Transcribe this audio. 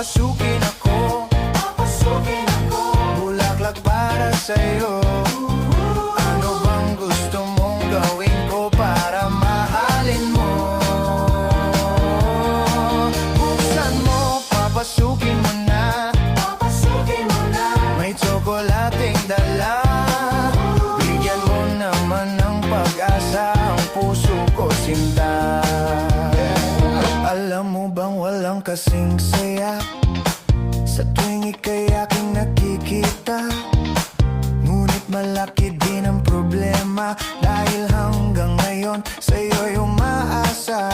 Papasukin ako, bulaklak para sa'yo. Ano bang gusto mong gawin ko para mahalin mo? Buksan mo, papasukin mo na, may tsokolating dala. Bigyan mo naman ng pag-asa ang puso ko, sinta. Alam mo bang walang kasing saya sa tuwing ika'y aking nakikita? Ngunit malaki din ang problema dahil hanggang ngayon sa'yo'y umaasa.